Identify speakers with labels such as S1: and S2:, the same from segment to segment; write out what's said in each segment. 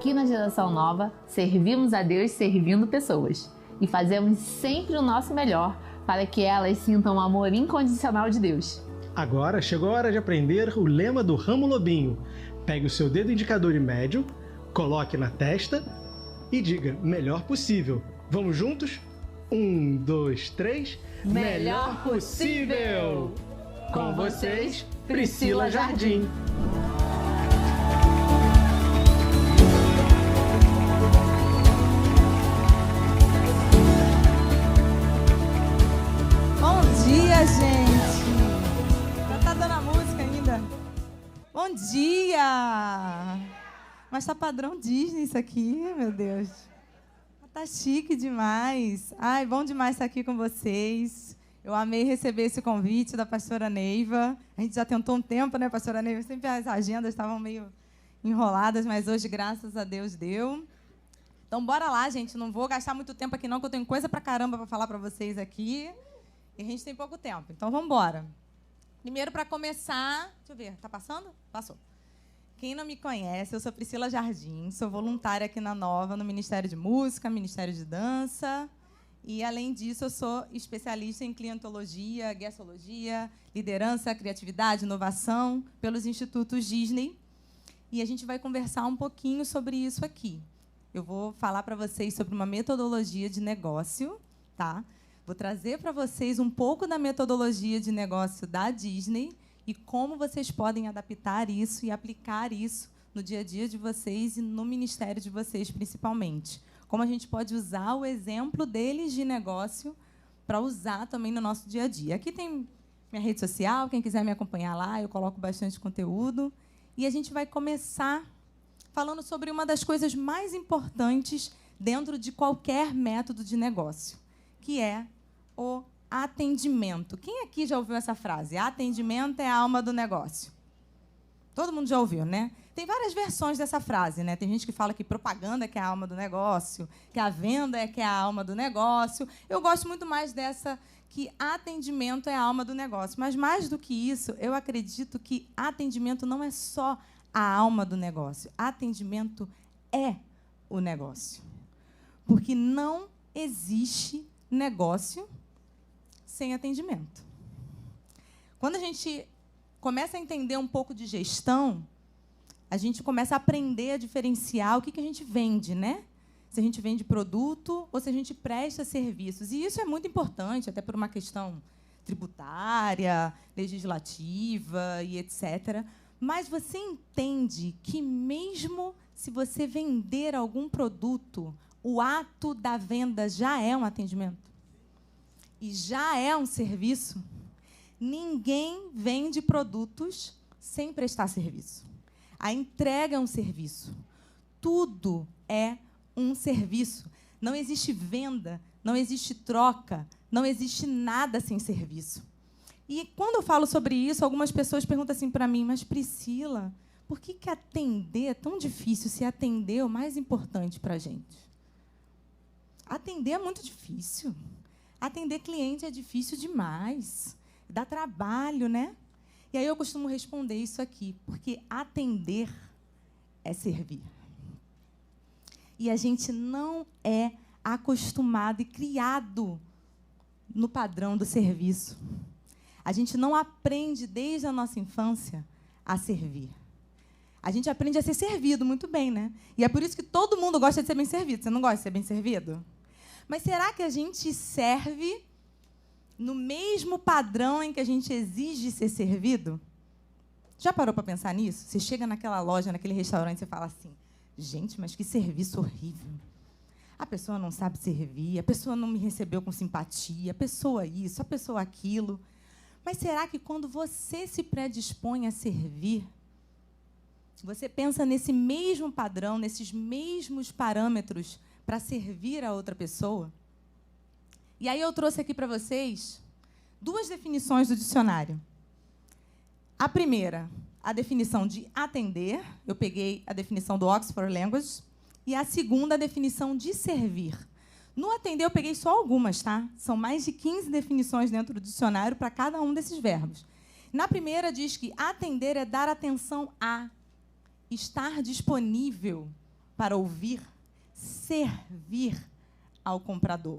S1: Aqui na Geração Nova, servimos a Deus servindo pessoas e fazemos sempre o nosso melhor para que elas sintam o amor incondicional de Deus.
S2: Agora chegou a hora de aprender o lema do Ramo Lobinho. Pegue o seu dedo indicador e médio, coloque na testa e diga melhor possível. Vamos juntos? 1, 2, 3...
S1: Melhor possível!
S2: Com vocês, Priscila Jardim.
S3: Bom dia, gente! Já tá dando a música ainda? Bom dia! Mas tá padrão Disney isso aqui, meu Deus. Tá chique demais. Ai, bom demais estar aqui com vocês. Eu amei receber esse convite da pastora Neiva. A gente já tentou um tempo, né, pastora Neiva? Sempre as agendas estavam meio enroladas, mas hoje, graças a Deus, deu. Então, bora lá, gente. Não vou gastar muito tempo aqui, não, que eu tenho coisa pra caramba para falar para vocês aqui. E a gente tem pouco tempo. Então, vamos embora. Primeiro, para começar... Deixa eu ver. Tá passando? Passou. Quem não me conhece, eu sou Priscila Jardim, sou voluntária aqui na Nova, no Ministério de Música, Ministério de Dança. E, além disso, eu sou especialista em clientologia, guestologia, liderança, criatividade, inovação, pelos Institutos Disney. E a gente vai conversar um pouquinho sobre isso aqui. Eu vou falar para vocês sobre uma metodologia de negócio, tá? Vou trazer para vocês um pouco da metodologia de negócio da Disney e como vocês podem adaptar isso e aplicar isso no dia a dia de vocês e no ministério de vocês, principalmente. Como a gente pode usar o exemplo deles de negócio para usar também no nosso dia a dia. Aqui tem minha rede social, quem quiser me acompanhar lá, eu coloco bastante conteúdo. E a gente vai começar falando sobre uma das coisas mais importantes dentro de qualquer método de negócio, que é o atendimento. Quem aqui já ouviu essa frase? Atendimento é a alma do negócio. Todo mundo já ouviu, né? Tem várias versões dessa frase, né? Tem gente que fala que propaganda é que é a alma do negócio, que a venda é que é a alma do negócio. Eu gosto muito mais dessa, que atendimento é a alma do negócio. Mas, mais do que isso, eu acredito que atendimento não é só a alma do negócio. Atendimento é o negócio. Porque não existe negócio sem atendimento. Quando a gente começa a entender um pouco de gestão, a gente começa a aprender a diferenciar o que a gente vende, né? Se a gente vende produto ou se a gente presta serviços. E isso é muito importante, até por uma questão tributária, legislativa e etc. Mas você entende que, mesmo se você vender algum produto, o ato da venda já é um atendimento? E já é um serviço? Ninguém vende produtos sem prestar serviço. A entrega é um serviço. Tudo é um serviço. Não existe venda, não existe troca, não existe nada sem serviço. E, quando eu falo sobre isso, algumas pessoas perguntam assim para mim, mas, Priscila, por que atender é tão difícil se atender é o mais importante para a gente? Atender é muito difícil. Atender cliente é difícil demais. Dá trabalho, né? E aí eu costumo responder isso aqui, porque atender é servir. E a gente não é acostumado e criado no padrão do serviço. A gente não aprende desde a nossa infância a servir. A gente aprende a ser servido muito bem, né? E é por isso que todo mundo gosta de ser bem servido. Você não gosta de ser bem servido? Mas será que a gente serve no mesmo padrão em que a gente exige ser servido? Já parou para pensar nisso? Você chega naquela loja, naquele restaurante, e fala assim, gente, mas que serviço horrível. A pessoa não sabe servir, a pessoa não me recebeu com simpatia, a pessoa isso, a pessoa aquilo. Mas será que, quando você se predispõe a servir, você pensa nesse mesmo padrão, nesses mesmos parâmetros para servir a outra pessoa? E aí eu trouxe aqui para vocês 2 definições do dicionário. A primeira, a definição de atender. Eu peguei a definição do Oxford Language. E a segunda, a definição de servir. No atender, eu peguei só algumas, tá? São mais de 15 definições dentro do dicionário para cada um desses verbos. Na primeira, diz que atender é dar atenção a, estar disponível para ouvir, servir ao comprador.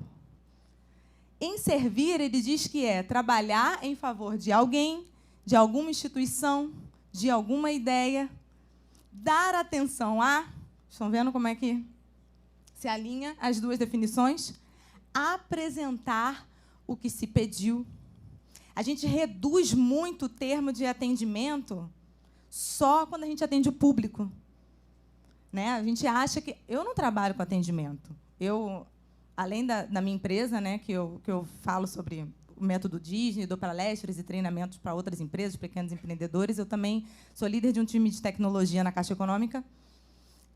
S3: Em servir, ele diz que é trabalhar em favor de alguém, de alguma instituição, de alguma ideia, dar atenção a... Estão vendo como é que se alinha as duas definições? Apresentar o que se pediu. A gente reduz muito o termo de atendimento só quando a gente atende o público. Né? A gente acha que... Eu não trabalho com atendimento. Além da minha empresa, né, que eu falo sobre o método Disney, dou palestras e treinamentos para outras empresas, pequenos empreendedores, eu também sou líder de um time de tecnologia na Caixa Econômica.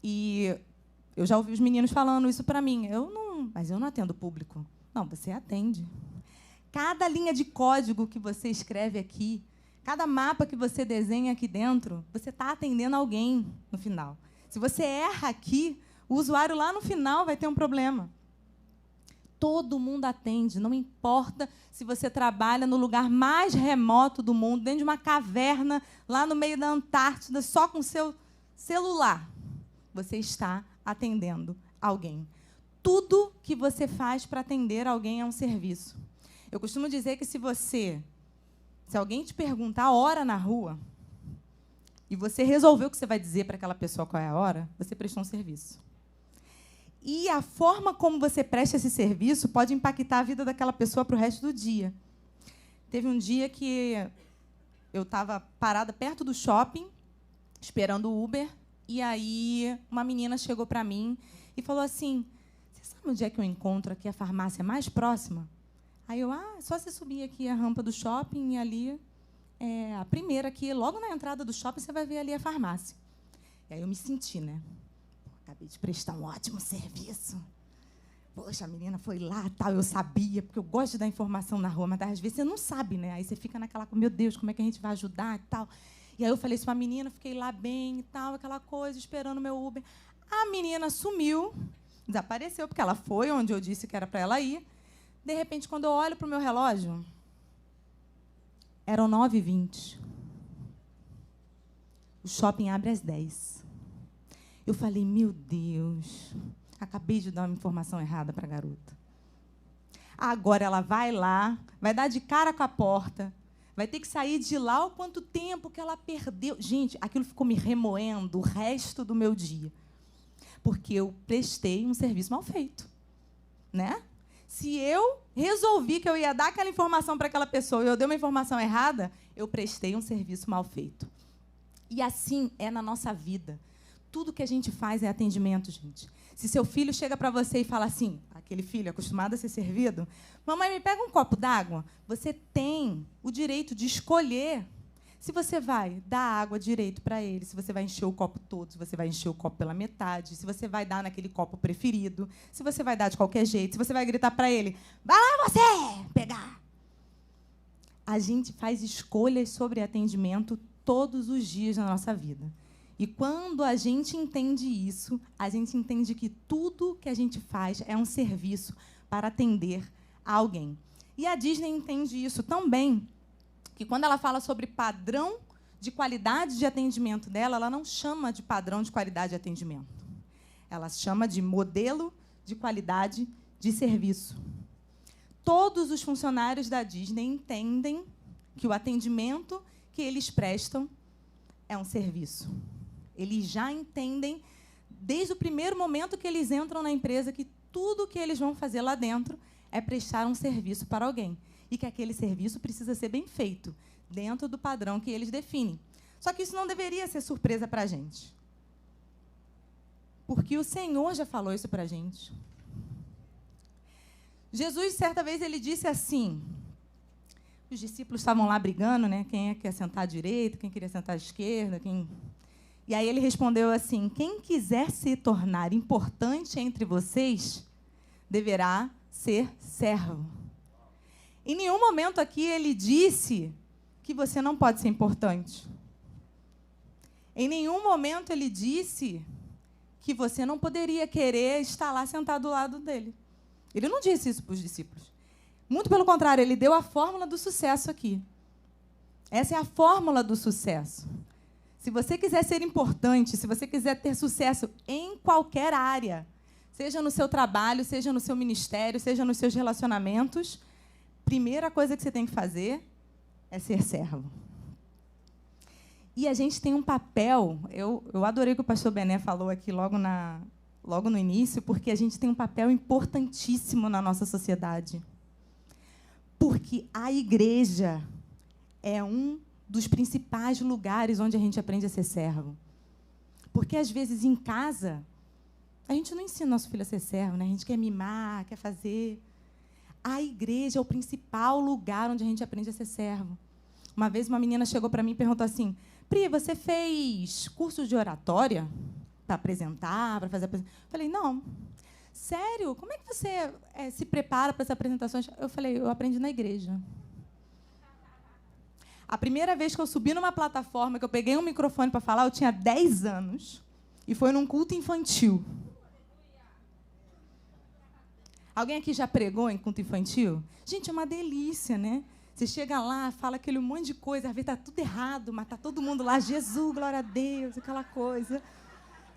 S3: E eu já ouvi os meninos falando isso para mim. Mas eu não atendo público. Não, você atende. Cada linha de código que você escreve aqui, cada mapa que você desenha aqui dentro, você está atendendo alguém no final. Se você erra aqui, o usuário lá no final vai ter um problema. Todo mundo atende, não importa se você trabalha no lugar mais remoto do mundo, dentro de uma caverna, lá no meio da Antártida, só com seu celular. Você está atendendo alguém. Tudo que você faz para atender alguém é um serviço. Eu costumo dizer que se alguém te perguntar a hora na rua, e você resolveu o que você vai dizer para aquela pessoa qual é a hora, você prestou um serviço. E a forma como você presta esse serviço pode impactar a vida daquela pessoa para o resto do dia. Teve um dia que eu estava parada perto do shopping, esperando o Uber, e aí uma menina chegou para mim e falou assim, você sabe onde é que eu encontro aqui a farmácia mais próxima? Aí eu, é só você subir aqui a rampa do shopping e ali, a primeira aqui, logo na entrada do shopping, você vai ver ali a farmácia. E aí eu me senti, né? Acabei de prestar um ótimo serviço. Poxa, a menina foi lá, tal, eu sabia, porque eu gosto de dar informação na rua, mas às vezes você não sabe, né? Aí você fica naquela, meu Deus, como é que a gente vai ajudar e tal. E aí eu falei isso para a menina, fiquei lá bem e tal, aquela coisa, esperando o meu Uber. A menina sumiu, desapareceu, porque ela foi onde eu disse que era para ela ir. De repente, quando eu olho para o meu relógio, eram 9h20. O shopping abre às 10h. Eu falei, meu Deus, acabei de dar uma informação errada para a garota. Agora ela vai lá, vai dar de cara com a porta, vai ter que sair de lá o quanto tempo que ela perdeu. Gente, aquilo ficou me remoendo o resto do meu dia. Porque eu prestei um serviço mal feito. Né? Se eu resolvi que eu ia dar aquela informação para aquela pessoa e eu dei uma informação errada, eu prestei um serviço mal feito. E assim é na nossa vida. Tudo que a gente faz é atendimento, gente. Se seu filho chega para você e fala assim, aquele filho acostumado a ser servido, mamãe, me pega um copo d'água. Você tem o direito de escolher se você vai dar água direito para ele, se você vai encher o copo todo, se você vai encher o copo pela metade, se você vai dar naquele copo preferido, se você vai dar de qualquer jeito, se você vai gritar para ele, vai lá você pegar. A gente faz escolhas sobre atendimento todos os dias na nossa vida. E quando a gente entende isso, a gente entende que tudo que a gente faz é um serviço para atender a alguém. E a Disney entende isso tão bem que, quando ela fala sobre padrão de qualidade de atendimento dela, ela não chama de padrão de qualidade de atendimento. Ela chama de modelo de qualidade de serviço. Todos os funcionários da Disney entendem que o atendimento que eles prestam é um serviço. Eles já entendem, desde o primeiro momento que eles entram na empresa, que tudo que eles vão fazer lá dentro é prestar um serviço para alguém. E que aquele serviço precisa ser bem feito, dentro do padrão que eles definem. Só que isso não deveria ser surpresa para a gente. Porque o Senhor já falou isso para a gente. Jesus, certa vez, ele disse assim... Os discípulos estavam lá brigando, né? Quem quer sentar à direita, quem queria sentar à esquerda, quem... E aí ele respondeu assim, quem quiser se tornar importante entre vocês, deverá ser servo. Em nenhum momento aqui ele disse que você não pode ser importante. Em nenhum momento ele disse que você não poderia querer estar lá sentado do lado dele. Ele não disse isso para os discípulos. Muito pelo contrário, ele deu a fórmula do sucesso aqui. Essa é a fórmula do sucesso. Se você quiser ser importante, se você quiser ter sucesso em qualquer área, seja no seu trabalho, seja no seu ministério, seja nos seus relacionamentos, primeira coisa que você tem que fazer é ser servo. E a gente tem um papel, eu adorei o que o pastor Bené falou aqui logo no início, porque a gente tem um papel importantíssimo na nossa sociedade. Porque a igreja é um dos principais lugares onde a gente aprende a ser servo. Porque, às vezes, em casa, a gente não ensina nosso filho a ser servo, né? A gente quer mimar, quer fazer. A igreja é o principal lugar onde a gente aprende a ser servo. Uma vez, uma menina chegou para mim e perguntou assim, Pri, você fez cursos de oratória para apresentar, para fazer apresentação? Eu falei, não. Sério? Como é que você se prepara para as apresentações? Eu falei, eu aprendi na igreja. A primeira vez que eu subi numa plataforma, que eu peguei um microfone para falar, eu tinha 10 anos. E foi num culto infantil. Alguém aqui já pregou em culto infantil? Gente, é uma delícia, né? Você chega lá, fala aquele monte de coisa, às vezes está tudo errado, mas está todo mundo lá, Jesus, glória a Deus, aquela coisa.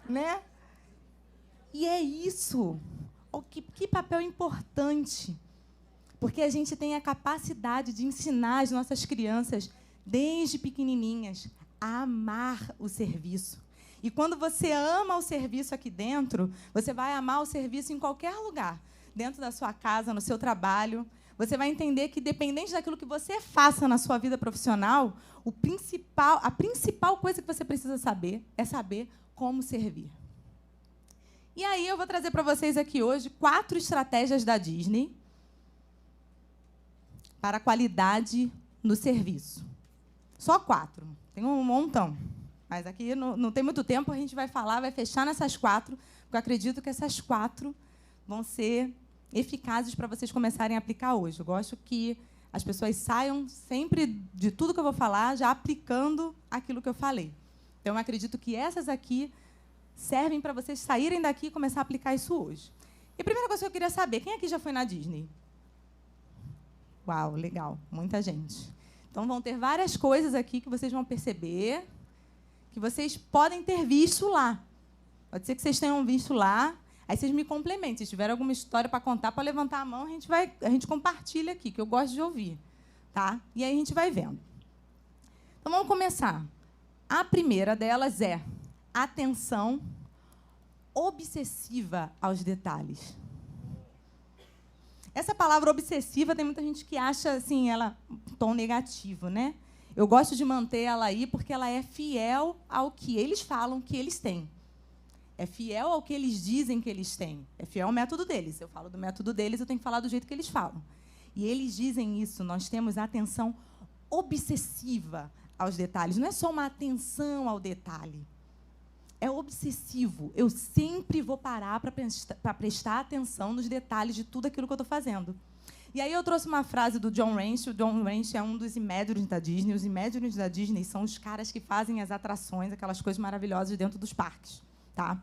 S3: Né? E é isso. Que papel importante. Porque a gente tem a capacidade de ensinar as nossas crianças, desde pequenininhas, a amar o serviço. E quando você ama o serviço aqui dentro, você vai amar o serviço em qualquer lugar. Dentro da sua casa, no seu trabalho. Você vai entender que, dependente daquilo que você faça na sua vida profissional, a principal coisa que você precisa saber é saber como servir. E aí eu vou trazer para vocês aqui hoje 4 estratégias da Disney para a qualidade no serviço. Só 4. Tem um montão. Mas aqui não tem muito tempo, a gente vai falar, vai fechar nessas 4, porque eu acredito que essas 4 vão ser eficazes para vocês começarem a aplicar hoje. Eu gosto que as pessoas saiam sempre de tudo que eu vou falar, já aplicando aquilo que eu falei. Então, eu acredito que essas aqui servem para vocês saírem daqui e começar a aplicar isso hoje. E a primeira coisa que eu queria saber, quem aqui já foi na Disney? Uau, legal, muita gente. Então, vão ter várias coisas aqui que vocês vão perceber que vocês podem ter visto lá. Pode ser que vocês tenham visto lá, aí vocês me complementem. Se tiver alguma história para contar, para levantar a mão, a gente compartilha aqui, que eu gosto de ouvir. Tá? E aí a gente vai vendo. Então, vamos começar. A primeira delas é atenção obsessiva aos detalhes. Essa palavra obsessiva, tem muita gente que acha assim, ela um tom negativo, né? Eu gosto de manter ela aí porque ela é fiel ao que eles falam que eles têm. É fiel ao que eles dizem que eles têm. É fiel ao método deles. Se eu falo do método deles, eu tenho que falar do jeito que eles falam. E eles dizem isso, nós temos atenção obsessiva aos detalhes. Não é só uma atenção ao detalhe. É obsessivo. Eu sempre vou parar para prestar atenção nos detalhes de tudo aquilo que eu estou fazendo. E aí eu trouxe uma frase do John Ranch. O John Ranch é um dos Imagineers da Disney. Os Imagineers da Disney são os caras que fazem as atrações, aquelas coisas maravilhosas dentro dos parques. Tá?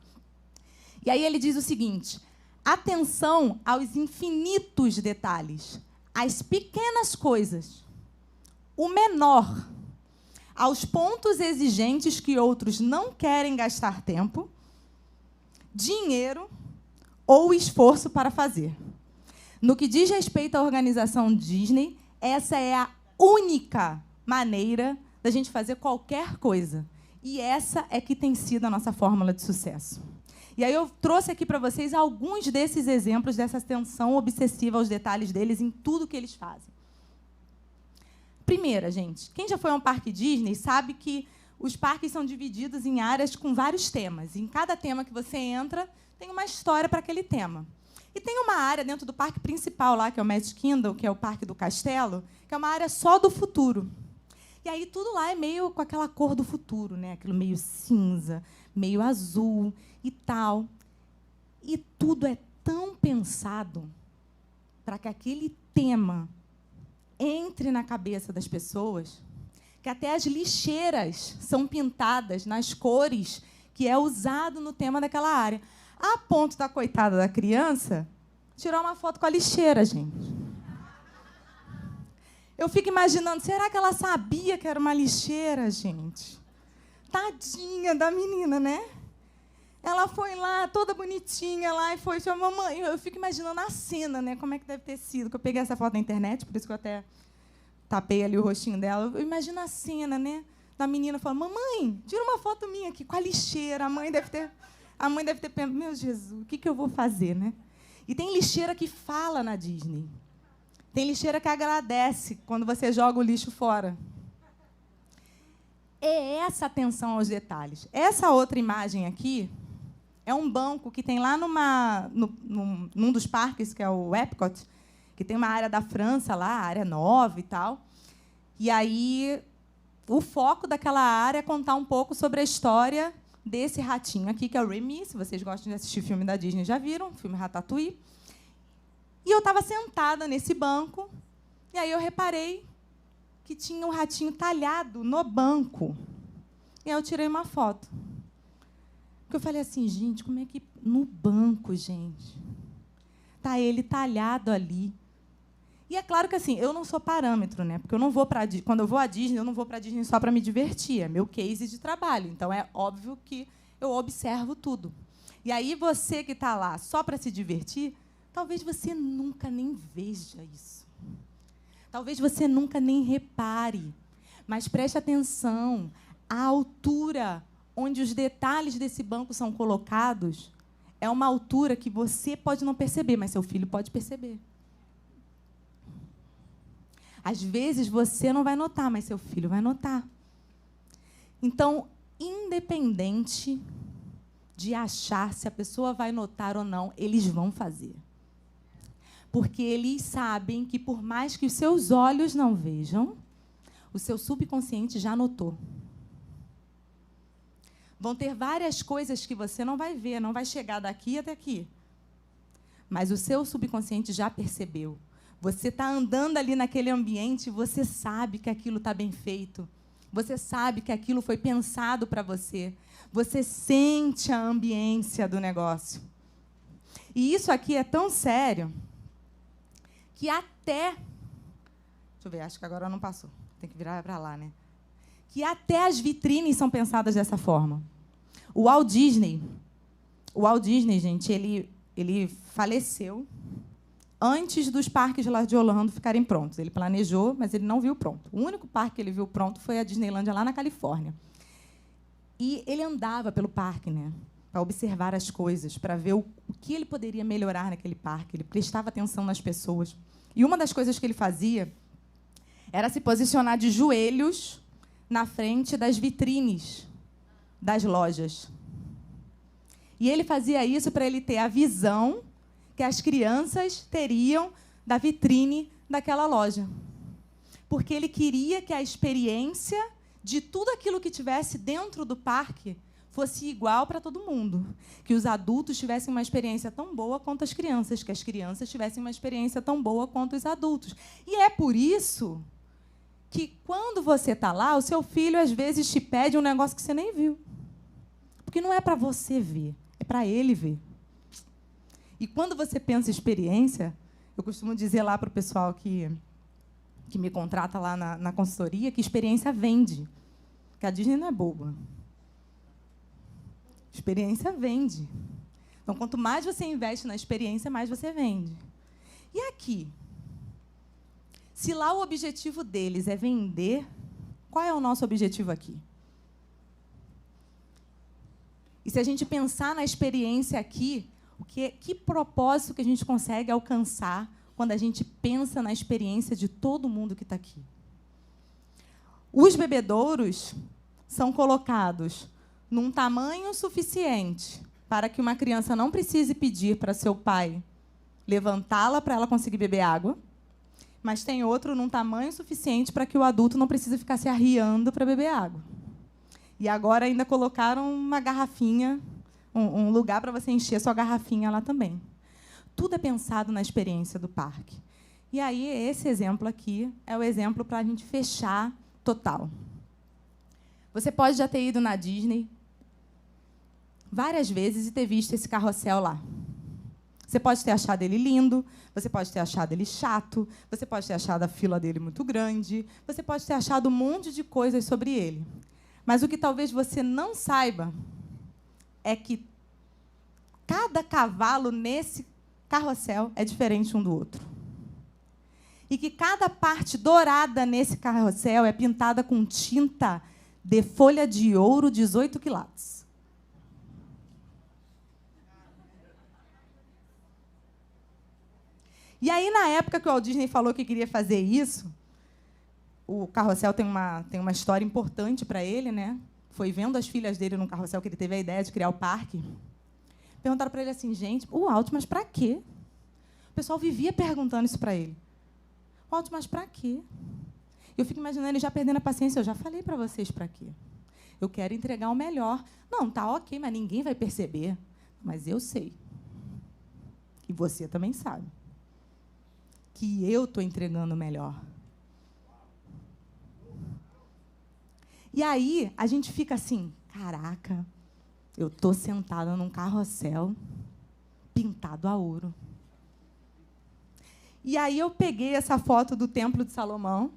S3: E aí ele diz o seguinte: atenção aos infinitos detalhes, às pequenas coisas, o menor, aos pontos exigentes que outros não querem gastar tempo, dinheiro ou esforço para fazer. No que diz respeito à organização Disney, essa é a única maneira da gente fazer qualquer coisa. E essa é que tem sido a nossa fórmula de sucesso. E aí eu trouxe aqui para vocês alguns desses exemplos dessa atenção obsessiva aos detalhes deles em tudo que eles fazem. Primeira, gente, quem já foi a um parque Disney sabe que os parques são divididos em áreas com vários temas. E em cada tema que você entra, tem uma história para aquele tema. E tem uma área dentro do parque principal lá, que é o Magic Kingdom, que é o Parque do Castelo, que é uma área só do futuro. E aí tudo lá é meio com aquela cor do futuro, né? Aquilo meio cinza, meio azul e tal. E tudo é tão pensado para que aquele tema entre na cabeça das pessoas, que até as lixeiras são pintadas nas cores que é usado no tema daquela área. A ponto da coitada da criança tirar uma foto com a lixeira, gente. Eu fico imaginando, será que ela sabia que era uma lixeira, gente? Tadinha da menina, né? Ela foi lá, toda bonitinha, lá, e foi chamar mamãe. Eu fico imaginando a cena, né? Como é que deve ter sido. Que eu peguei essa foto na internet, por isso que eu até tapei ali o rostinho dela. Eu imagino a cena, né? Da menina falando, mamãe, tira uma foto minha aqui com a lixeira. A mãe deve ter pensado, meu Jesus, o que eu vou fazer, né? E tem lixeira que fala na Disney. Tem lixeira que agradece quando você joga o lixo fora. É essa atenção aos detalhes. Essa outra imagem aqui é um banco que tem lá num dos parques, que é o Epcot, que tem uma área da França lá, área nova e tal. E aí, o foco daquela área é contar um pouco sobre a história desse ratinho aqui, que é o Remy. Se vocês gostam de assistir filme da Disney, já viram, filme Ratatouille. E eu estava sentada nesse banco, e aí eu reparei que tinha um ratinho talhado no banco. E aí eu tirei uma foto. Porque eu falei assim, gente, como é que... No banco, gente. Está ele talhado ali. E é claro que assim, eu não sou parâmetro, né? Porque eu não vou para quando eu vou à Disney, eu não vou para a Disney só para me divertir. É meu case de trabalho. Então, é óbvio que eu observo tudo. E aí, você que está lá só para se divertir, talvez você nunca nem veja isso. Talvez você nunca nem repare. Mas preste atenção. A altura onde os detalhes desse banco são colocados é uma altura que você pode não perceber, mas seu filho pode perceber. Às vezes, você não vai notar, mas seu filho vai notar. Então, independente de achar se a pessoa vai notar ou não, eles vão fazer. Porque eles sabem que, por mais que os seus olhos não vejam, o seu subconsciente já notou. Vão ter várias coisas que você não vai ver, não vai chegar daqui até aqui. Mas o seu subconsciente já percebeu. Você está andando ali naquele ambiente, você sabe que aquilo está bem feito. Você sabe que aquilo foi pensado para você. Você sente a ambiência do negócio. E isso aqui é tão sério que até... Deixa eu ver, acho que agora não passou. Tem que virar para lá, né? Que até as vitrines são pensadas dessa forma. O Walt Disney, gente, ele faleceu antes dos parques lá de Orlando ficarem prontos. Ele planejou, mas ele não viu pronto. O único parque que ele viu pronto foi a Disneylândia, lá na Califórnia. E ele andava pelo parque, né, para observar as coisas, para ver o que ele poderia melhorar naquele parque. Ele prestava atenção nas pessoas. E uma das coisas que ele fazia era se posicionar de joelhos na frente das vitrines das lojas. E ele fazia isso para ele ter a visão que as crianças teriam da vitrine daquela loja. Porque ele queria que a experiência de tudo aquilo que tivesse dentro do parque fosse igual para todo mundo. Que os adultos tivessem uma experiência tão boa quanto as crianças, que as crianças tivessem uma experiência tão boa quanto os adultos. E é por isso que, quando você está lá, o seu filho, às vezes, te pede um negócio que você nem viu. Porque não é para você ver, é para ele ver. E, quando você pensa em experiência, eu costumo dizer lá para o pessoal que me contrata lá na consultoria que experiência vende. Que a Disney não é boba. Experiência vende. Então, quanto mais você investe na experiência, mais você vende. E aqui? Se lá o objetivo deles é vender, qual é o nosso objetivo aqui? E se a gente pensar na experiência aqui, que propósito que a gente consegue alcançar quando a gente pensa na experiência de todo mundo que está aqui? Os bebedouros são colocados num tamanho suficiente para que uma criança não precise pedir para seu pai levantá-la para ela conseguir beber água, mas tem outro num tamanho suficiente para que o adulto não precise ficar se arriando para beber água. E agora ainda colocaram uma garrafinha, um lugar para você encher sua garrafinha lá também. Tudo é pensado na experiência do parque. E aí, esse exemplo aqui é o exemplo para a gente fechar total. Você pode já ter ido na Disney várias vezes e ter visto esse carrossel lá. Você pode ter achado ele lindo, você pode ter achado ele chato, você pode ter achado a fila dele muito grande, você pode ter achado um monte de coisas sobre ele. Mas o que talvez você não saiba é que cada cavalo nesse carrossel é diferente um do outro. E que cada parte dourada nesse carrossel é pintada com tinta de folha de ouro 18 quilates. E aí, na época que o Walt Disney falou que queria fazer isso, o carrossel tem uma história importante para ele, né? Foi vendo as filhas dele no carrossel que ele teve a ideia de criar o parque. Perguntaram para ele assim, gente, o Walt, mas para quê? O pessoal vivia perguntando isso para ele. Walt, mas para quê? Eu fico imaginando ele já perdendo a paciência. Eu já falei para vocês para quê. Eu quero entregar o melhor. Não, tá ok, mas ninguém vai perceber. Mas eu sei. E você também sabe. Que eu estou entregando o melhor. E aí, a gente fica assim, caraca, eu estou sentada num carrossel pintado a ouro. E aí eu peguei essa foto do Templo de Salomão,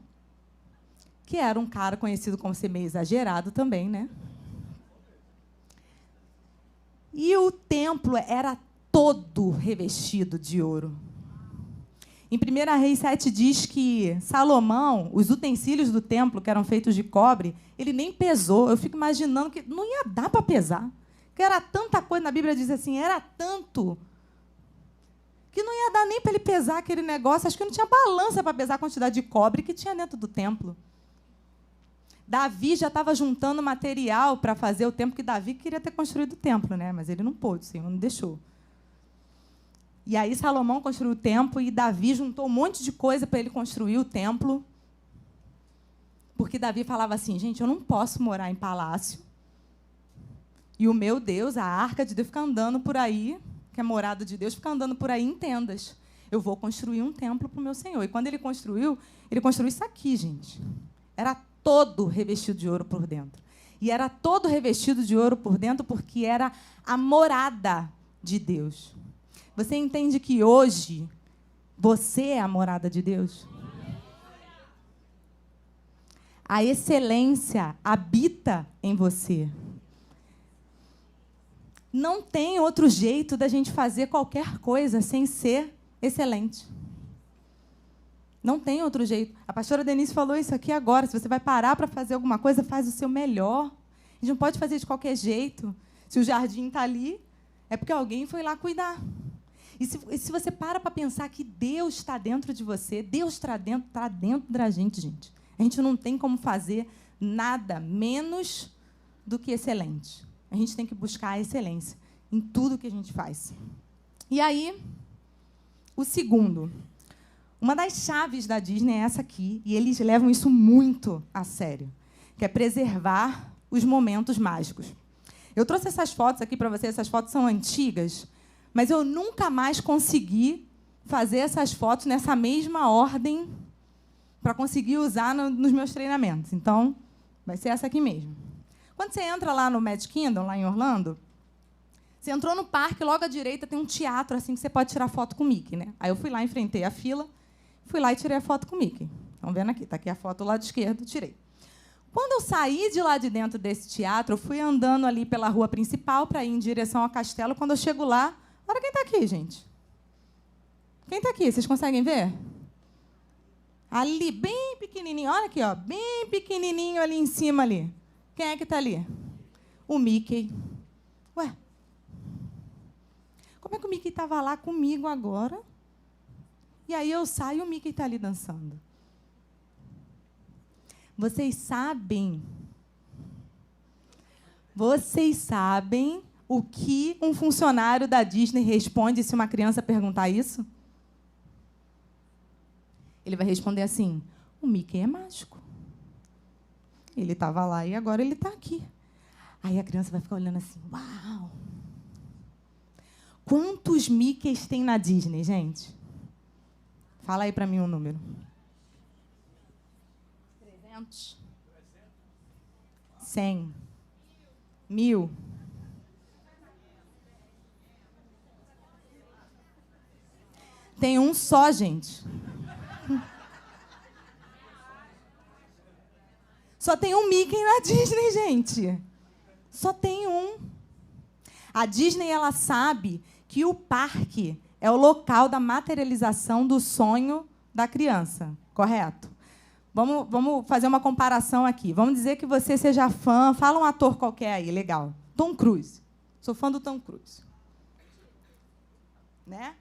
S3: que era um cara conhecido como ser meio exagerado também, né? E o templo era todo revestido de ouro. Em 1 Reis 7 diz que Salomão, os utensílios do templo, que eram feitos de cobre, ele nem pesou. Eu fico imaginando que não ia dar para pesar. Que era tanta coisa, na Bíblia diz assim, era tanto, que não ia dar nem para ele pesar aquele negócio. Acho que não tinha balança para pesar a quantidade de cobre que tinha dentro do templo. Davi já estava juntando material para fazer o templo, que Davi queria ter construído o templo, né? Mas ele não pôde, o Senhor não deixou. E aí Salomão construiu o templo e Davi juntou um monte de coisa para ele construir o templo. Porque Davi falava assim, gente, eu não posso morar em palácio. E o meu Deus, a arca de Deus, fica andando por aí, que é morada de Deus, fica andando por aí em tendas. Eu vou construir um templo para o meu Senhor. E quando ele construiu isso aqui, gente. Era todo revestido de ouro por dentro. E era todo revestido de ouro por dentro porque era a morada de Deus. Você entende que hoje você é a morada de Deus? A excelência habita em você. Não tem outro jeito da gente fazer qualquer coisa sem ser excelente. Não tem outro jeito. A pastora Denise falou isso aqui agora. Se você vai parar para fazer alguma coisa, faz o seu melhor. A gente não pode fazer de qualquer jeito. Se o jardim está ali, é porque alguém foi lá cuidar. E se você para pensar que Deus está dentro de você, Deus está dentro da gente, gente. A gente não tem como fazer nada menos do que excelente. A gente tem que buscar a excelência em tudo que a gente faz. E aí, o segundo. Uma das chaves da Disney é essa aqui, e eles levam isso muito a sério, que é preservar os momentos mágicos. Eu trouxe essas fotos aqui para vocês, essas fotos são antigas, mas eu nunca mais consegui fazer essas fotos nessa mesma ordem para conseguir usar nos meus treinamentos. Então, vai ser essa aqui mesmo. Quando você entra lá no Magic Kingdom, lá em Orlando, você entrou no parque, logo à direita tem um teatro assim que você pode tirar foto com o Mickey, né? Aí eu fui lá, enfrentei a fila, fui lá e tirei a foto com o Mickey. Estão vendo aqui? Está aqui a foto do lado esquerdo, tirei. Quando eu saí de lá de dentro desse teatro, eu fui andando ali pela rua principal para ir em direção ao castelo. Quando eu chego lá, olha quem está aqui, gente. Quem está aqui? Vocês conseguem ver? Ali, bem pequenininho. Olha aqui, ó, bem pequenininho ali em cima ali. Quem é que está ali? O Mickey. Ué, como é que o Mickey estava lá comigo agora? E aí eu saio e o Mickey está ali dançando. Vocês sabem o que um funcionário da Disney responde se uma criança perguntar isso? Ele vai responder assim, o Mickey é mágico. Ele estava lá e agora ele está aqui. Aí a criança vai ficar olhando assim, uau! Quantos Mickeys tem na Disney, gente? Fala aí para mim um número. 300? 100? 1000? Tem um só, gente. Só tem um Mickey na Disney, gente. Só tem um. A Disney, ela sabe que o parque é o local da materialização do sonho da criança, correto? Vamos fazer uma comparação aqui. Vamos dizer que você seja fã, fala um ator qualquer aí, legal. Tom Cruise. Sou fã do Tom Cruise. Né?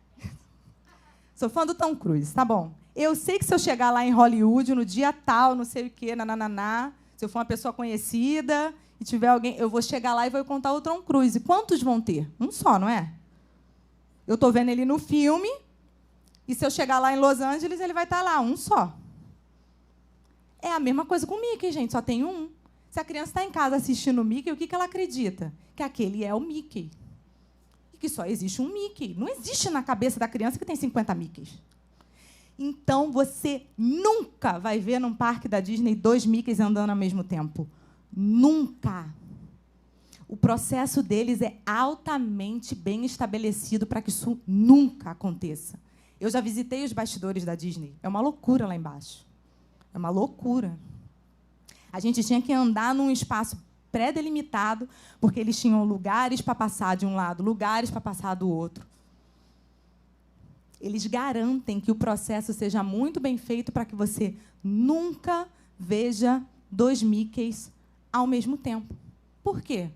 S3: Sou fã do Tom Cruise, tá bom. Eu sei que se eu chegar lá em Hollywood, no dia tal, não sei o quê, nanananá, se eu for uma pessoa conhecida e tiver alguém, eu vou chegar lá e vou contar o Tom Cruise. Quantos vão ter? Um só, não é? Eu estou vendo ele no filme, e se eu chegar lá em Los Angeles, ele vai estar lá, um só. É a mesma coisa com o Mickey, gente, só tem um. Se a criança está em casa assistindo o Mickey, o que ela acredita? Que aquele é o Mickey. E que só existe um Mickey. Não existe na cabeça da criança que tem 50 Mickeys. Então, você nunca vai ver num parque da Disney 2 Mickeys andando ao mesmo tempo. Nunca. O processo deles é altamente bem estabelecido para que isso nunca aconteça. Eu já visitei os bastidores da Disney. É uma loucura lá embaixo. É uma loucura. A gente tinha que andar num espaço pré-delimitado, porque eles tinham lugares para passar de um lado, lugares para passar do outro. Eles garantem que o processo seja muito bem feito para que você nunca veja 2 Mickeys ao mesmo tempo. Por quê?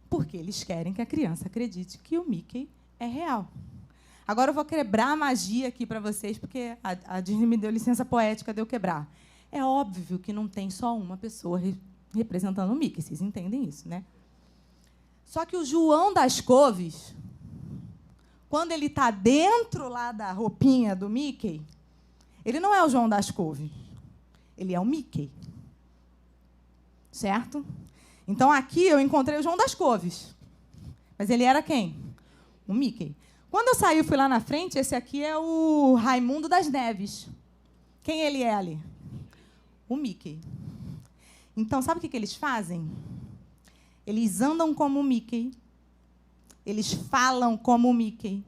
S3: Porque eles querem que a criança acredite que o Mickey é real. Agora eu vou quebrar a magia aqui para vocês, porque a Disney me deu licença poética de eu quebrar. É óbvio que não tem só uma pessoa representando o Mickey, vocês entendem isso, né? Só que o João das Couves, quando ele está dentro lá da roupinha do Mickey, ele não é o João das Couves, ele é o Mickey. Certo? Então, aqui eu encontrei o João das Couves. Mas ele era quem? O Mickey. Quando eu saí e fui lá na frente, esse aqui é o Raimundo das Neves. Quem ele é ali? O Mickey. Então, sabe o que eles fazem? Eles andam como o Mickey. Eles falam como o Mickey.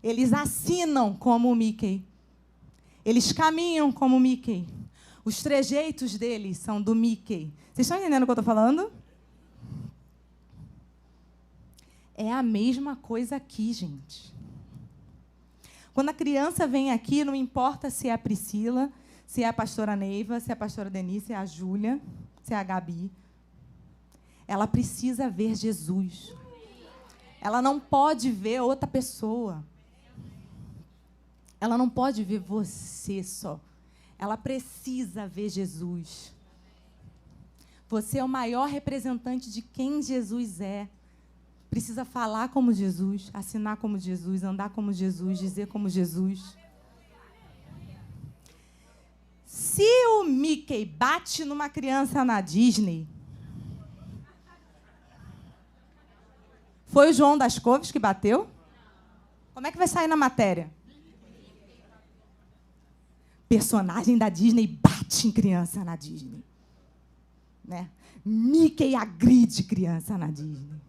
S3: Eles assinam como o Mickey. Eles caminham como o Mickey. Os trejeitos deles são do Mickey. Vocês estão entendendo o que eu estou falando? É a mesma coisa aqui, gente. Quando a criança vem aqui, não importa se é a Priscila, se é a pastora Neiva, se é a pastora Denise, se é a Júlia, se é a Gabi. Ela precisa ver Jesus. Ela não pode ver outra pessoa. Ela não pode ver você só. Ela precisa ver Jesus. Você é o maior representante de quem Jesus é. Precisa falar como Jesus, assinar como Jesus, andar como Jesus, dizer como Jesus. Se o Mickey bate numa criança na Disney, foi o João das Couves que bateu? Como é que vai sair na matéria? Personagem da Disney bate em criança na Disney. Né? Mickey agride criança na Disney.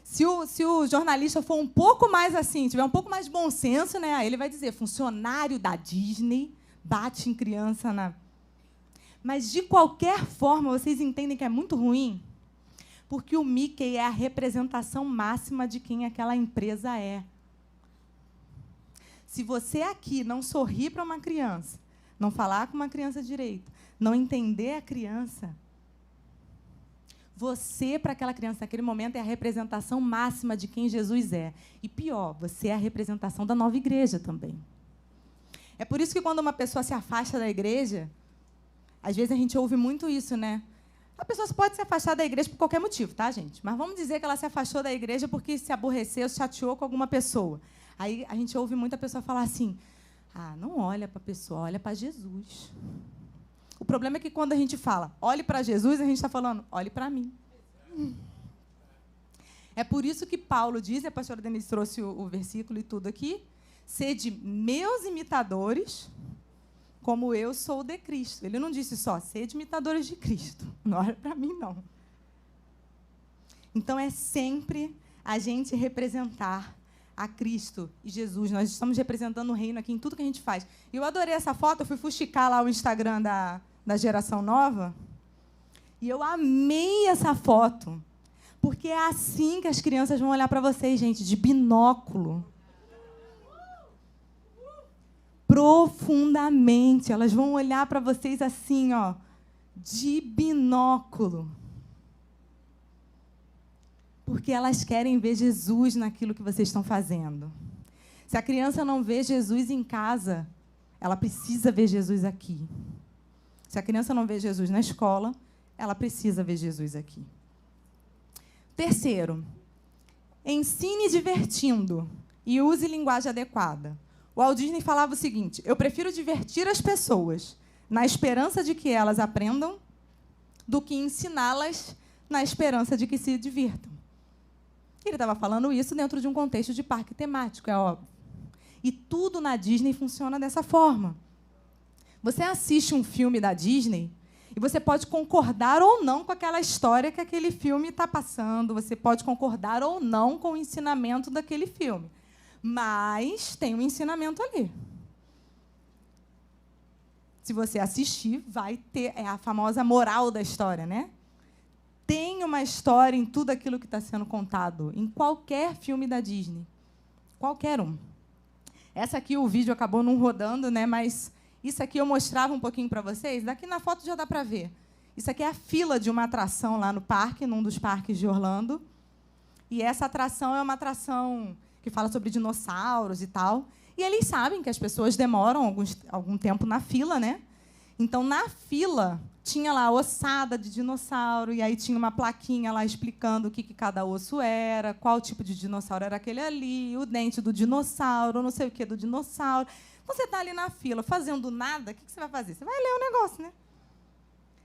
S3: Se o jornalista for um pouco mais assim, tiver um pouco mais de bom senso, né, aí ele vai dizer, funcionário da Disney bate em criança na... Mas, de qualquer forma, vocês entendem que é muito ruim? Porque o Mickey é a representação máxima de quem aquela empresa é. Se você aqui não sorrir para uma criança, não falar com uma criança direito, não entender a criança, você, para aquela criança naquele momento, é a representação máxima de quem Jesus é. E pior, você é a representação da nova igreja também. É por isso que quando uma pessoa se afasta da igreja, às vezes a gente ouve muito isso, né? A pessoa pode se afastar da igreja por qualquer motivo, tá, gente? Mas vamos dizer que ela se afastou da igreja porque se aborreceu, se chateou com alguma pessoa. Aí a gente ouve muita pessoa falar assim, não olha para a pessoa, olha para Jesus. O problema é que quando a gente fala, olhe para Jesus, a gente está falando, olhe para mim. É por isso que Paulo diz, e a pastora Denise trouxe o versículo e tudo aqui, sede meus imitadores, como eu sou de Cristo. Ele não disse só, sede imitadores de Cristo. Não olha para mim, não. Então, é sempre a gente representar a Cristo e Jesus. Nós estamos representando o reino aqui em tudo que a gente faz. E eu adorei essa foto, eu fui fuxicar lá o Instagram da da geração nova. E eu amei essa foto, porque é assim que as crianças vão olhar para vocês, gente, de binóculo. Profundamente. Elas vão olhar para vocês assim, ó, de binóculo. Porque elas querem ver Jesus naquilo que vocês estão fazendo. Se a criança não vê Jesus em casa, ela precisa ver Jesus aqui. Se a criança não vê Jesus na escola, ela precisa ver Jesus aqui. Terceiro, ensine divertindo e use linguagem adequada. O Walt Disney falava o seguinte: eu prefiro divertir as pessoas na esperança de que elas aprendam do que ensiná-las na esperança de que se divirtam. Ele estava falando isso dentro de um contexto de parque temático, é óbvio. E tudo na Disney funciona dessa forma. Você assiste um filme da Disney e você pode concordar ou não com aquela história que aquele filme está passando, você pode concordar ou não com o ensinamento daquele filme, mas tem um ensinamento ali. Se você assistir, vai ter... É a famosa moral da história, né? Tem uma história em tudo aquilo que está sendo contado, em qualquer filme da Disney. Qualquer um. Essa aqui, o vídeo acabou não rodando, né? Mas isso aqui eu mostrava um pouquinho para vocês. Daqui na foto já dá para ver. Isso aqui é a fila de uma atração lá no parque, num dos parques de Orlando. E essa atração é uma atração que fala sobre dinossauros e tal. E eles sabem que as pessoas demoram algum tempo na fila, né? Então, na fila, tinha lá a ossada de dinossauro, e aí tinha uma plaquinha lá explicando o que cada osso era, qual tipo de dinossauro era aquele ali, o dente do dinossauro, não sei o que do dinossauro. Então, você está ali na fila, fazendo nada, o que você vai fazer? Você vai ler o negócio, né?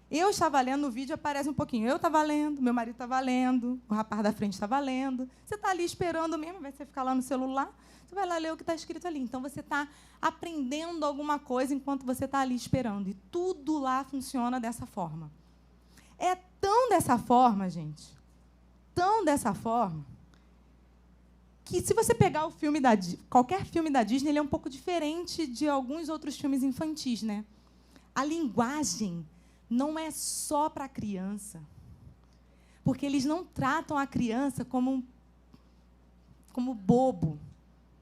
S3: Eu estava lendo, no vídeo aparece um pouquinho. Eu estava lendo, meu marido estava lendo, o rapaz da frente estava lendo. Você está ali esperando mesmo, ao invés de você ficar lá no celular, você vai lá ler o que está escrito ali. Então, você está aprendendo alguma coisa enquanto você está ali esperando. E tudo lá funciona dessa forma. É tão dessa forma, gente, tão dessa forma, que se você pegar o filme qualquer filme da Disney, ele é um pouco diferente de alguns outros filmes infantis, né? A linguagem não é só para a criança, porque eles não tratam a criança como bobo,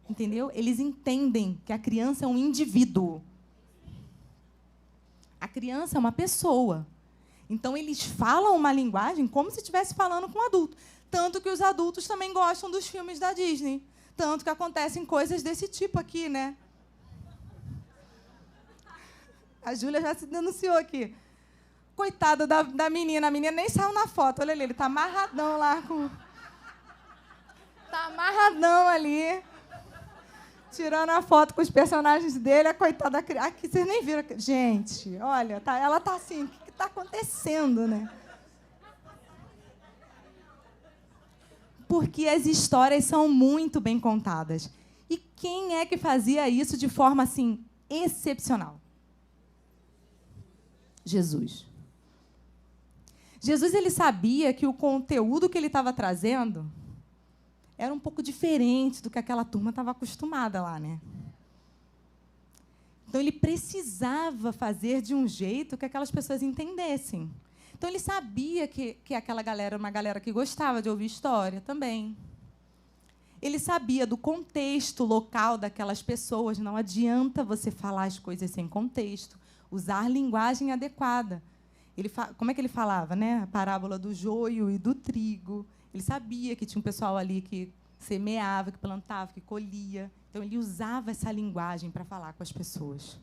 S3: entendeu? Eles entendem que a criança é um indivíduo. A criança é uma pessoa. Então, eles falam uma linguagem como se estivesse falando com um adulto. Tanto que os adultos também gostam dos filmes da Disney. Tanto que acontecem coisas desse tipo aqui, né? A Júlia já se denunciou aqui. Coitada da menina. A menina nem saiu na foto. Olha ali, ele está amarradão lá. Está amarradão ali. Tirando a foto com os personagens dele. A coitada da criança. Aqui, vocês nem viram. Gente, olha, ela está assim. O que está acontecendo, né? Porque as histórias são muito bem contadas. E quem é que fazia isso de forma, assim, excepcional? Jesus. Jesus, ele sabia que o conteúdo que ele estava trazendo era um pouco diferente do que aquela turma estava acostumada lá, né? Então, ele precisava fazer de um jeito que aquelas pessoas entendessem. Então, ele sabia que aquela galera era uma galera que gostava de ouvir história também. Ele sabia do contexto local daquelas pessoas. Não adianta você falar as coisas sem contexto. Usar linguagem adequada. Como é que ele falava, né? A parábola do joio e do trigo. Ele sabia que tinha um pessoal ali que semeava, que plantava, que colhia. Então, ele usava essa linguagem para falar com as pessoas.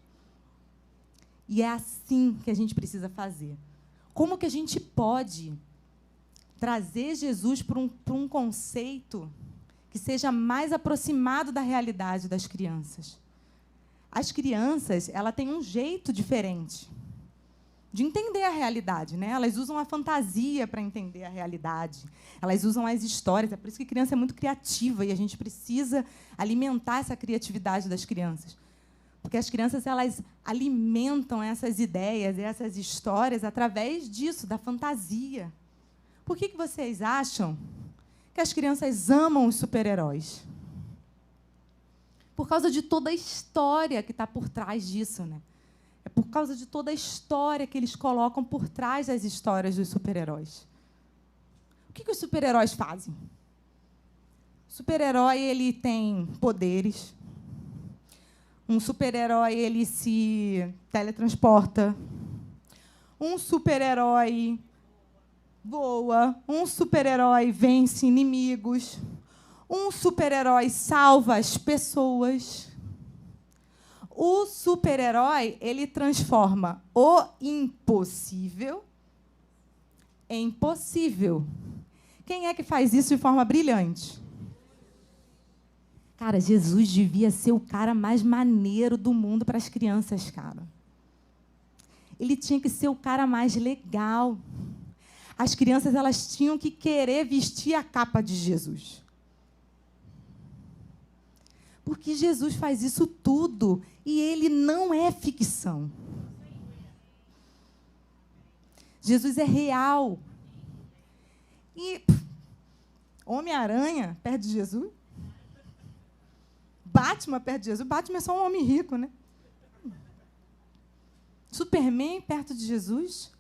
S3: E é assim que a gente precisa fazer. Como que a gente pode trazer Jesus para um conceito que seja mais aproximado da realidade das crianças? As crianças, ela têm um jeito diferente de entender a realidade, né? Elas usam a fantasia para entender a realidade. Elas usam as histórias. É por isso que a criança é muito criativa e a gente precisa alimentar essa criatividade das crianças. Porque as crianças, elas alimentam essas ideias, essas histórias através disso, da fantasia. Por que vocês acham que as crianças amam os super-heróis? Por causa de toda a história que está por trás disso, né? É por causa de toda a história que eles colocam por trás das histórias dos super-heróis. O que os super-heróis fazem? O super-herói, ele tem poderes. Um super-herói, ele se teletransporta. Um super-herói voa. Um super-herói vence inimigos. Um super-herói salva as pessoas. O super-herói, ele transforma o impossível em possível. Quem é que faz isso de forma brilhante? Cara, Jesus devia ser o cara mais maneiro do mundo para as crianças, cara. Ele tinha que ser o cara mais legal. As crianças, elas tinham que querer vestir a capa de Jesus. Porque Jesus faz isso tudo e ele não é ficção. Jesus é real. E Homem-Aranha perto de Jesus? Batman perto de Jesus? Batman é só um homem rico, né? Superman perto de Jesus?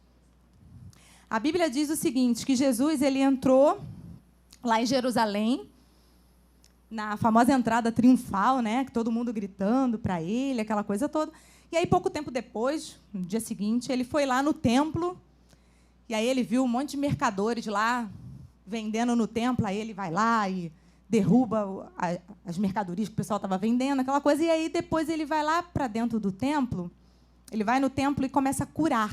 S3: A Bíblia diz o seguinte, que Jesus ele entrou lá em Jerusalém, na famosa entrada triunfal, né, que todo mundo gritando para ele, aquela coisa toda. E aí, pouco tempo depois, no dia seguinte, ele foi lá no templo, e aí ele viu um monte de mercadores lá, vendendo no templo, aí ele vai lá e derruba as mercadorias que o pessoal estava vendendo, aquela coisa, e aí depois ele vai lá para dentro do templo, ele vai no templo e começa a curar.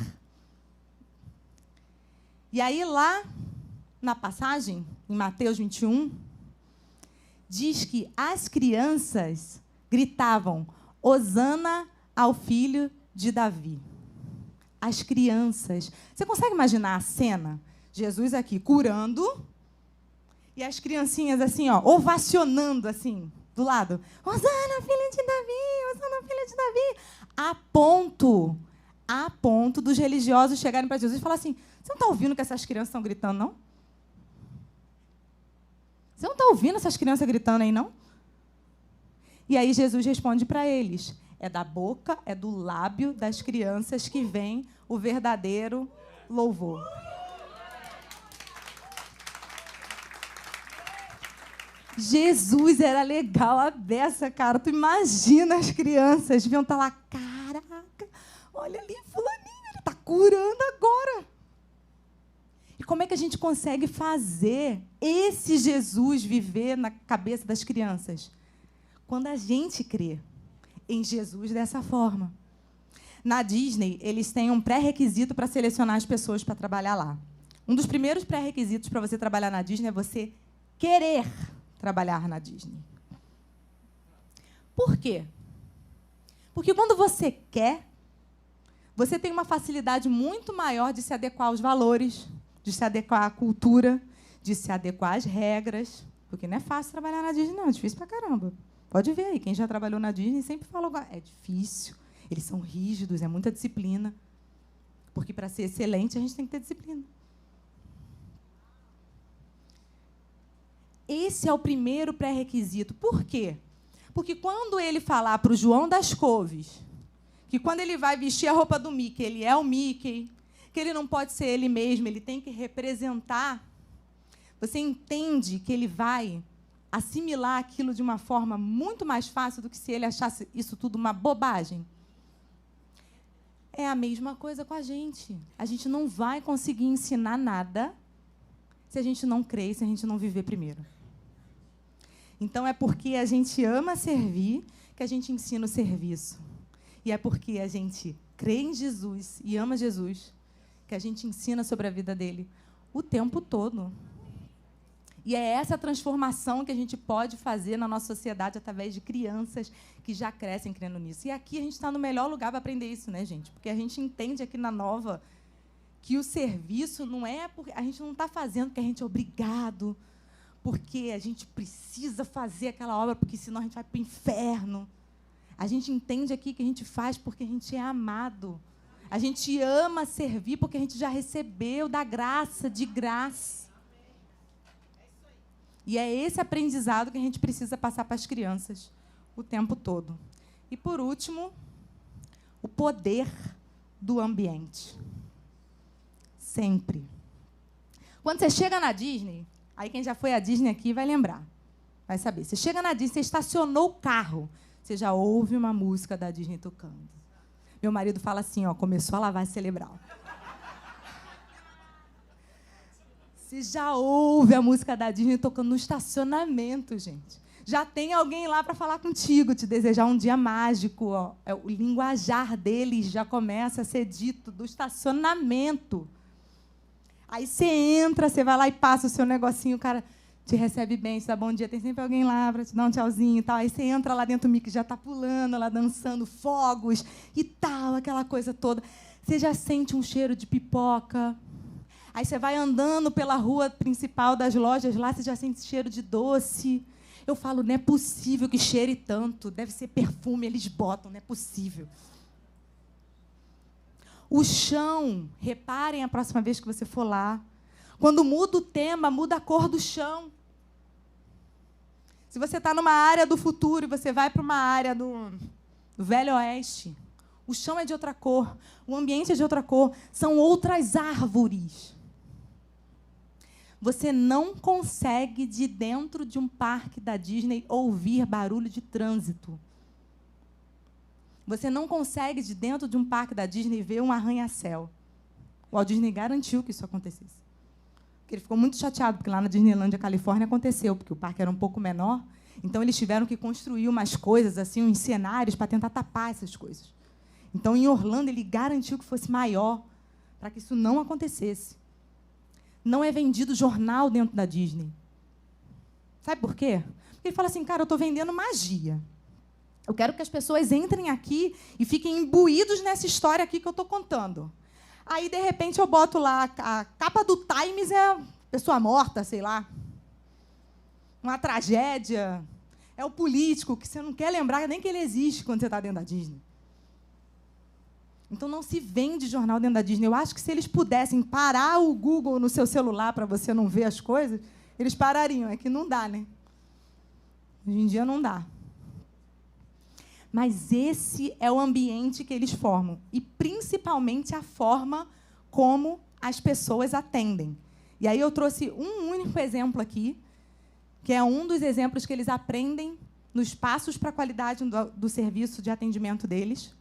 S3: E aí, lá, na passagem, em Mateus 21, diz que as crianças gritavam, Hosana ao filho de Davi. As crianças. Você consegue imaginar a cena? Jesus aqui curando e as criancinhas assim, ó, ovacionando assim, do lado. Hosana, filho de Davi, Hosana, filho de Davi. A ponto dos religiosos chegarem para Jesus e falar assim, você não está ouvindo que essas crianças estão gritando, não? Você não está ouvindo essas crianças gritando aí, não? E aí Jesus responde para eles, é da boca, é do lábio das crianças que vem o verdadeiro louvor. Jesus era legal a beça, cara. Tu imagina as crianças deviam estar lá, caraca, olha ali, fulaninho, ele está curando agora. E como é que a gente consegue fazer esse Jesus viver na cabeça das crianças? Quando a gente crê em Jesus dessa forma. Na Disney, eles têm um pré-requisito para selecionar as pessoas para trabalhar lá. Um dos primeiros pré-requisitos para você trabalhar na Disney é você querer trabalhar na Disney. Por quê? Porque quando você quer, você tem uma facilidade muito maior de se adequar aos valores, de se adequar à cultura, de se adequar às regras. Porque não é fácil trabalhar na Disney, não. É difícil pra caramba. Pode ver aí, quem já trabalhou na Disney sempre falou, é difícil, eles são rígidos, é muita disciplina. Porque para ser excelente, a gente tem que ter disciplina. Esse é o primeiro pré-requisito. Por quê? Porque quando ele falar para o João das Couves, que quando ele vai vestir a roupa do Mickey, ele é o Mickey, que ele não pode ser ele mesmo, ele tem que representar, você entende que ele vai assimilar aquilo de uma forma muito mais fácil do que se ele achasse isso tudo uma bobagem. É a mesma coisa com a gente. A gente não vai conseguir ensinar nada se a gente não crer e se a gente não viver primeiro. Então, é porque a gente ama servir que a gente ensina o serviço. E é porque a gente crê em Jesus e ama Jesus que a gente ensina sobre a vida dele o tempo todo. E é essa transformação que a gente pode fazer na nossa sociedade através de crianças que já crescem crendo nisso. E aqui a gente está no melhor lugar para aprender isso, né, gente? Porque a gente entende aqui na Nova que o serviço não é porque a gente não está fazendo porque a gente é obrigado, porque a gente precisa fazer aquela obra, porque senão a gente vai para o inferno. A gente entende aqui que a gente faz porque a gente é amado. A gente ama servir porque a gente já recebeu da graça, de graça. E é esse aprendizado que a gente precisa passar para as crianças o tempo todo. E, por último, o poder do ambiente. Sempre. Quando você chega na Disney, aí quem já foi à Disney aqui vai lembrar, vai saber. Você chega na Disney, você estacionou o carro, você já ouve uma música da Disney tocando. Meu marido fala assim, ó, começou a lavagem cerebral. Você já ouve a música da Disney tocando no estacionamento, gente. Já tem alguém lá para falar contigo, te desejar um dia mágico. Ó. O linguajar deles já começa a ser dito do estacionamento. Aí você entra, você vai lá e passa o seu negocinho, o cara te recebe bem, te dá bom dia, tem sempre alguém lá para te dar um tchauzinho e tal. Aí você entra lá dentro, o Mickey já está pulando, lá dançando, fogos e tal, aquela coisa toda. Você já sente um cheiro de pipoca. Aí você vai andando pela rua principal das lojas, lá você já sente cheiro de doce. Eu falo, não é possível que cheire tanto, deve ser perfume, eles botam, não é possível. O chão, reparem a próxima vez que você for lá, quando muda o tema, muda a cor do chão. Se você está numa área do futuro e você vai para uma área do Velho Oeste, o chão é de outra cor, o ambiente é de outra cor, são outras árvores. Você não consegue, de dentro de um parque da Disney, ouvir barulho de trânsito. Você não consegue, de dentro de um parque da Disney, ver um arranha-céu. O Walt Disney garantiu que isso acontecesse. Porque ele ficou muito chateado, porque lá na Disneylândia, Califórnia, aconteceu, porque o parque era um pouco menor, então eles tiveram que construir umas coisas, assim, uns cenários, para tentar tapar essas coisas. Então, em Orlando, ele garantiu que fosse maior, para que isso não acontecesse. Não é vendido jornal dentro da Disney. Sabe por quê? Porque ele fala assim, cara, eu estou vendendo magia. Eu quero que as pessoas entrem aqui e fiquem imbuídos nessa história aqui que eu estou contando. Aí, de repente, eu boto lá, a capa do Times é pessoa morta, sei lá. Uma tragédia. É o político, que você não quer lembrar nem que ele existe quando você está dentro da Disney. Então, não se vende jornal dentro da Disney. Eu acho que se eles pudessem parar o Google no seu celular para você não ver as coisas, eles parariam. É que não dá, né? Hoje em dia não dá. Mas esse é o ambiente que eles formam. E, principalmente, a forma como as pessoas atendem. E aí eu trouxe um único exemplo aqui, que é um dos exemplos que eles aprendem nos passos para a qualidade do serviço de atendimento deles,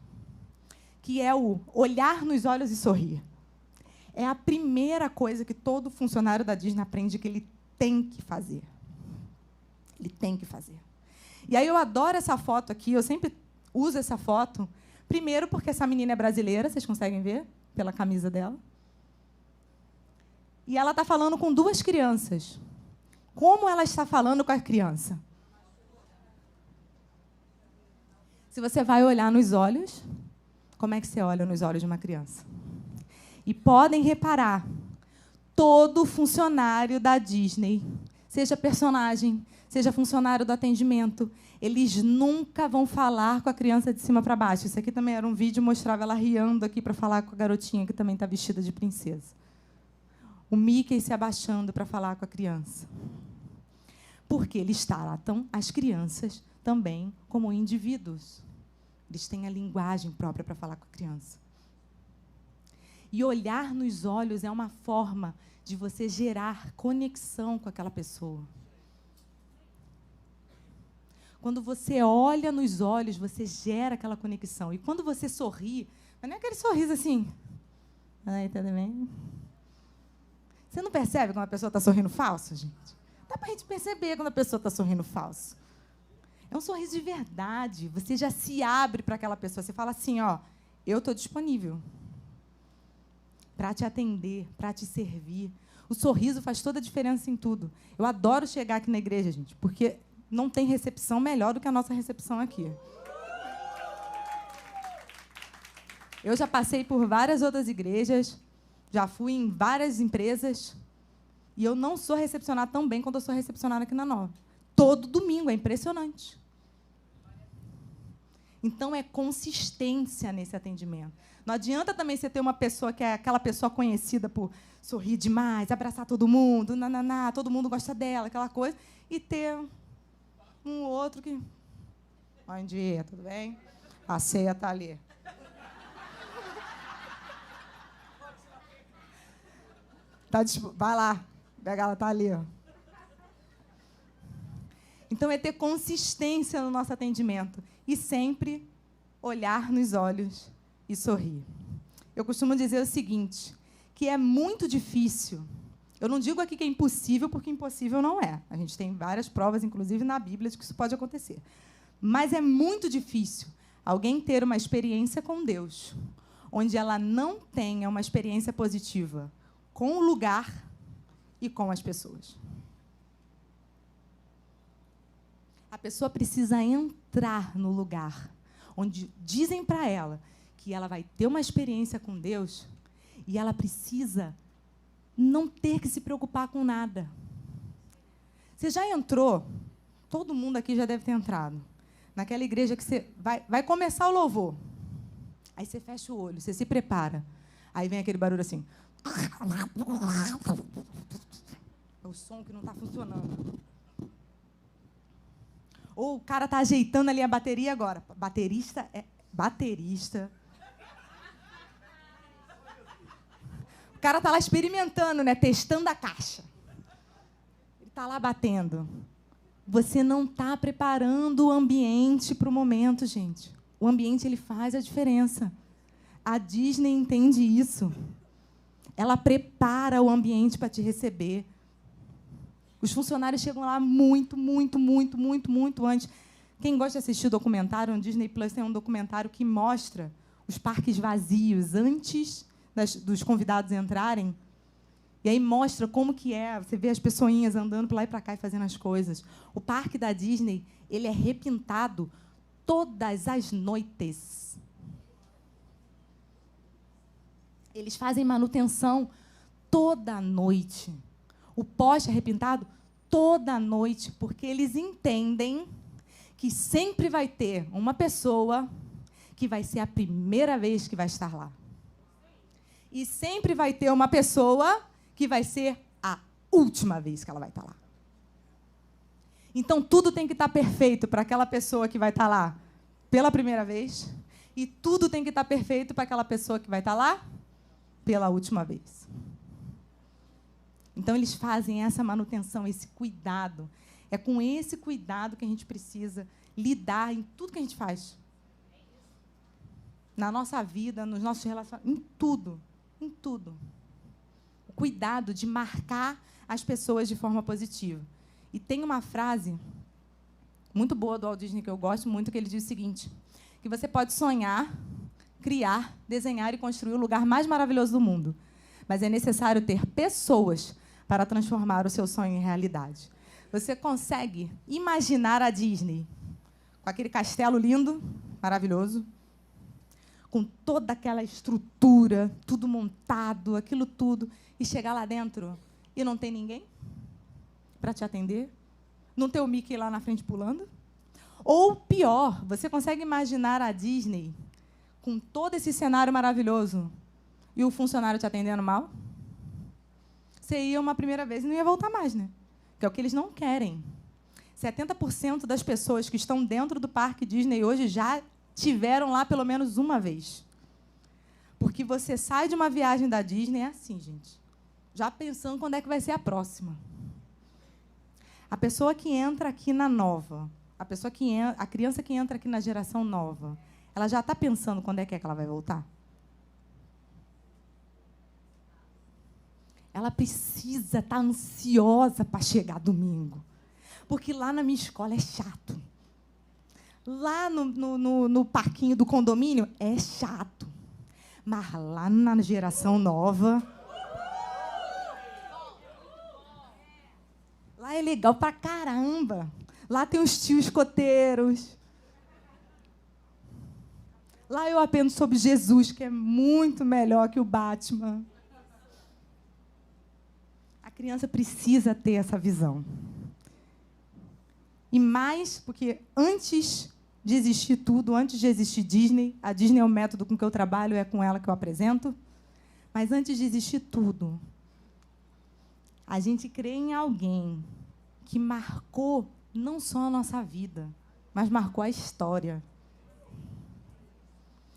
S3: que é o olhar nos olhos e sorrir. É a primeira coisa que todo funcionário da Disney aprende que ele tem que fazer. Ele tem que fazer. E aí eu adoro essa foto aqui, eu sempre uso essa foto, primeiro porque essa menina é brasileira, vocês conseguem ver pela camisa dela. E ela está falando com duas crianças. Como ela está falando com a criança? Se você vai olhar nos olhos, como é que você olha nos olhos de uma criança? E podem reparar, todo funcionário da Disney, seja personagem, seja funcionário do atendimento, eles nunca vão falar com a criança de cima para baixo. Isso aqui também era um vídeo, mostrava ela riando aqui para falar com a garotinha que também está vestida de princesa. O Mickey se abaixando para falar com a criança. Porque eles tratam as crianças também como indivíduos. Eles têm a linguagem própria para falar com a criança. E olhar nos olhos é uma forma de você gerar conexão com aquela pessoa. Quando você olha nos olhos, você gera aquela conexão. E quando você sorri, não é aquele sorriso assim. Ai, tudo bem? Você não percebe quando a pessoa está sorrindo falso, gente? Dá para a gente perceber quando a pessoa está sorrindo falso. É um sorriso de verdade. Você já se abre para aquela pessoa. Você fala assim, ó, eu estou disponível para te atender, para te servir. O sorriso faz toda a diferença em tudo. Eu adoro chegar aqui na igreja, gente, porque não tem recepção melhor do que a nossa recepção aqui. Eu já passei por várias outras igrejas, já fui em várias empresas, e eu não sou recepcionada tão bem quanto eu sou recepcionada aqui na Nova. Todo domingo, é impressionante. Então, é consistência nesse atendimento. Não adianta também você ter uma pessoa que é aquela pessoa conhecida por sorrir demais, abraçar todo mundo, todo mundo gosta dela, aquela coisa, e ter um outro que... Bom dia, tudo bem? A ceia está ali. Vai lá. Pega ela, tá ali, ó. Então, é ter consistência no nosso atendimento e sempre olhar nos olhos e sorrir. Eu costumo dizer o seguinte, que é muito difícil. Eu não digo aqui que é impossível, porque impossível não é. A gente tem várias provas, inclusive na Bíblia, de que isso pode acontecer. Mas é muito difícil alguém ter uma experiência com Deus, onde ela não tenha uma experiência positiva com o lugar e com as pessoas. A pessoa precisa entrar no lugar onde dizem para ela que ela vai ter uma experiência com Deus e ela precisa não ter que se preocupar com nada. Você já entrou? Todo mundo aqui já deve ter entrado. Naquela igreja que você vai começar o louvor. Aí você fecha o olho, você se prepara. Aí vem aquele barulho assim. É o som que não está funcionando. Ou o cara está ajeitando ali a bateria agora. Baterista é baterista. O cara está lá experimentando, né? Testando a caixa. Ele está lá batendo. Você não está preparando o ambiente para o momento, gente. O ambiente, ele faz a diferença. A Disney entende isso. Ela prepara o ambiente para te receber. Os funcionários chegam lá muito antes. Quem gosta de assistir documentário, no Disney Plus tem um documentário que mostra os parques vazios antes dos convidados entrarem. E aí mostra como que é. Você vê as pessoinhas andando para lá e para cá e fazendo as coisas. O parque da Disney, ele é repintado todas as noites. Eles fazem manutenção toda noite. O poste é repintado toda noite, porque eles entendem que sempre vai ter uma pessoa que vai ser a primeira vez que vai estar lá. E sempre vai ter uma pessoa que vai ser a última vez que ela vai estar lá. Então, tudo tem que estar perfeito para aquela pessoa que vai estar lá pela primeira vez, e tudo tem que estar perfeito para aquela pessoa que vai estar lá pela última vez. Então, eles fazem essa manutenção, esse cuidado. É com esse cuidado que a gente precisa lidar em tudo que a gente faz. Na nossa vida, nos nossos relacionamentos, em tudo. Em tudo. O cuidado de marcar as pessoas de forma positiva. E tem uma frase muito boa do Walt Disney, que eu gosto muito, que ele diz o seguinte, que você pode sonhar, criar, desenhar e construir o lugar mais maravilhoso do mundo, mas é necessário ter pessoas para transformar o seu sonho em realidade. Você consegue imaginar a Disney com aquele castelo lindo, maravilhoso, com toda aquela estrutura, tudo montado, aquilo tudo, e chegar lá dentro e não tem ninguém para te atender? Não ter o Mickey lá na frente pulando? Ou, pior, você consegue imaginar a Disney com todo esse cenário maravilhoso e o funcionário te atendendo mal? Você ia uma primeira vez e não ia voltar mais, né? Que é o que eles não querem. 70% das pessoas que estão dentro do parque Disney hoje já tiveram lá pelo menos uma vez. Porque você sai de uma viagem da Disney, é assim, gente. Já pensando quando é que vai ser a próxima. A pessoa que entra aqui na nova, a criança que entra aqui na geração nova, ela já está pensando quando é que ela vai voltar? Ela precisa estar ansiosa para chegar domingo. Porque lá na minha escola é chato. Lá no parquinho do condomínio é chato. Mas lá na geração nova, lá é legal pra caramba. Lá tem os tios escoteiros. Lá eu aprendo sobre Jesus, que é muito melhor que o Batman. A criança precisa ter essa visão. E mais, porque antes de existir tudo, antes de existir Disney, a Disney é o método com que eu trabalho, é com ela que eu apresento, mas antes de existir tudo, a gente crê em alguém que marcou não só a nossa vida, mas marcou a história.